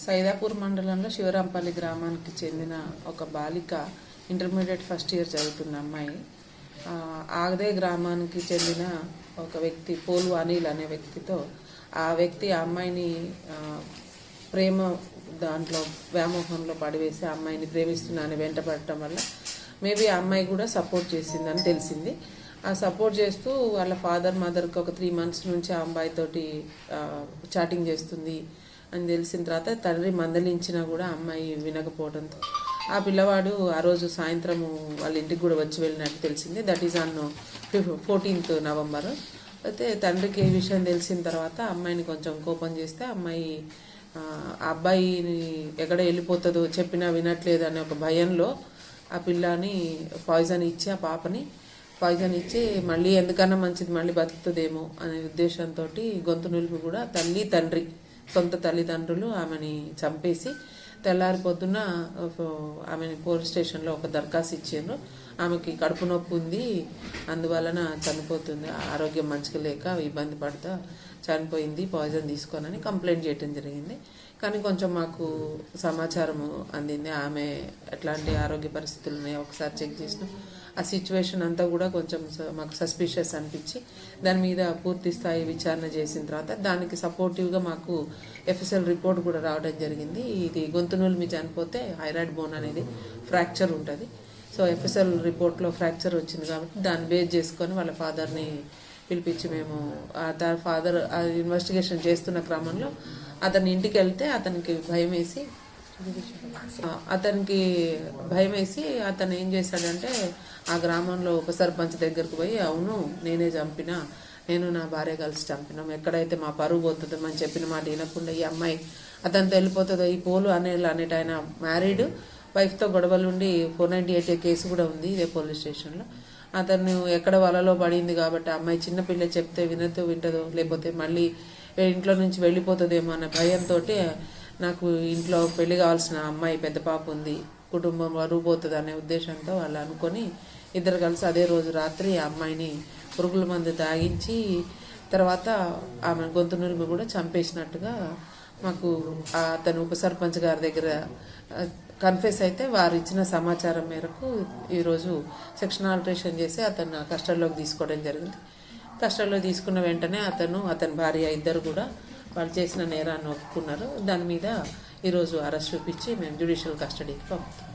సైదాపూర్ మండలంలో శివరాంపల్లి గ్రామానికి చెందిన ఒక బాలిక ఇంటర్మీడియట్ ఫస్ట్ ఇయర్ చదువుతున్న అమ్మాయి. ఆగదే గ్రామానికి చెందిన ఒక వ్యక్తి పోలు అనిల్ అనే వ్యక్తితో ఆ వ్యక్తి ఆ అమ్మాయిని ప్రేమ దాంట్లో వ్యామోహంలో పడివేసి ఆ అమ్మాయిని ప్రేమిస్తున్నానని వెంటపడటం వల్ల మేబీ ఆ అమ్మాయి కూడా సపోర్ట్ చేసిందని తెలిసింది. ఆ సపోర్ట్ చేస్తూ వాళ్ళ ఫాదర్ మదర్కి ఒక 3 months నుంచి ఆ అమ్మాయితోటి చాటింగ్ చేస్తుంది అని తెలిసిన తర్వాత తండ్రి మందలించినా కూడా అమ్మాయి వినకపోవడంతో ఆ పిల్లవాడు ఆ రోజు సాయంత్రము వాళ్ళ ఇంటికి కూడా వచ్చి వెళ్ళినట్టు తెలిసింది. That is on 14th November. అయితే తండ్రికి ఏ విషయం తెలిసిన తర్వాత అమ్మాయిని కొంచెం కోపం చేస్తే అమ్మాయి ఆ అబ్బాయిని ఎక్కడ వెళ్ళిపోతుందో చెప్పినా వినట్లేదు అనే ఒక భయంలో ఆ పిల్లని పాయిజన్ ఇచ్చి ఆ పాపని పాయిజన్ ఇచ్చి మళ్ళీ ఎందుకన్నా మంచిది మళ్ళీ బతుకుతుందేమో అనే ఉద్దేశంతో గొంతు నులిపి కూడా తల్లి తండ్రి సొంత తల్లిదండ్రులు ఆమెని చంపేసి తెల్లారి పొద్దున్న ఆమెని పోలీస్ స్టేషన్లో ఒక దరఖాస్తు ఇచ్చారు. ఆమెకి కడుపు నొప్పి ఉంది, అందువలన చనిపోతుంది, ఆరోగ్యం మంచిగా లేక ఇబ్బంది పడుతూ చనిపోయింది పాయిజన్ తీసుకోనని కంప్లైంట్ చేయడం జరిగింది. కానీ కొంచెం మాకు సమాచారం అందింది ఆమె ఎట్లాంటి ఆరోగ్య పరిస్థితులు ఉన్నాయో ఒకసారి చెక్ చేసినాం. ఆ సిచ్యువేషన్ అంతా కూడా కొంచెం మాకు సస్పిషియస్ అనిపించి దాని మీద పూర్తి స్థాయి విచారణ చేసిన తర్వాత దానికి సపోర్టివ్గా మాకు FSL రిపోర్ట్ కూడా రావడం జరిగింది. ఇది గొంతు నులిమి చనిపోతే థైరాయిడ్ బోన్ అనేది ఫ్రాక్చర్ ఉంటుంది. సో FSL రిపోర్ట్లో ఫ్రాక్చర్ వచ్చింది కాబట్టి దాన్ని బేస్ చేసుకొని వాళ్ళ ఫాదర్ని పిలిపించి మేము ఫాదర్ ఇన్వెస్టిగేషన్ చేస్తున్న క్రమంలో అతని ఇంటికి వెళ్తే అతనికి భయం వేసి అతను ఏం చేశాడంటే ఆ గ్రామంలో ఉప సర్పంచ్ దగ్గరకు పోయి అవును నేనే చంపినా, నేను నా భార్య కలిసి చంపినాం, ఎక్కడైతే మా పరువు పోతుందో అని చెప్పిన మాట వినకుండా ఈ అమ్మాయి అతనితో వెళ్ళిపోతుందో ఈ పోలు అనేట ఆయన మ్యారీడ్ వైఫ్తో గొడవలుండి 498 కేసు కూడా ఉంది ఇదే పోలీస్ స్టేషన్లో. అతను ఎక్కడ వలలో పడింది కాబట్టి ఆ అమ్మాయి చిన్నపిల్ల చెప్తే వింటదో లేకపోతే మళ్ళీ ఇంట్లో నుంచి వెళ్ళిపోతుందేమో అనే భయంతో నాకు ఇంట్లో పెళ్లి కావాల్సిన అమ్మాయి పెద్ద పాప ఉంది, కుటుంబం వరువుపోతుంది అనే ఉద్దేశంతో వాళ్ళు అనుకొని ఇద్దరు కలిసి అదే రోజు రాత్రి ఆ అమ్మాయిని పురుగుల మందు తాగించి తర్వాత ఆమె గొంతు నులిమి కూడా చంపేసినట్టుగా మాకు అతను ఉప సర్పంచ్ గారి దగ్గర కన్ఫెస్ అయితే వారు ఇచ్చిన సమాచారం మేరకు ఈరోజు సెక్షన్ ఆల్టరేషన్ చేసి అతను కస్టడీలోకి తీసుకోవడం జరిగింది. కస్టడీలో తీసుకున్న వెంటనే అతని భార్య ఇద్దరు కూడా వాళ్ళు చేసిన నేరాన్ని ఒప్పుకున్నారు. దాని మీద ఈరోజు అరెస్ట్ చూపించి మేము జ్యుడిషియల్ కస్టడీకి పంపుతాం.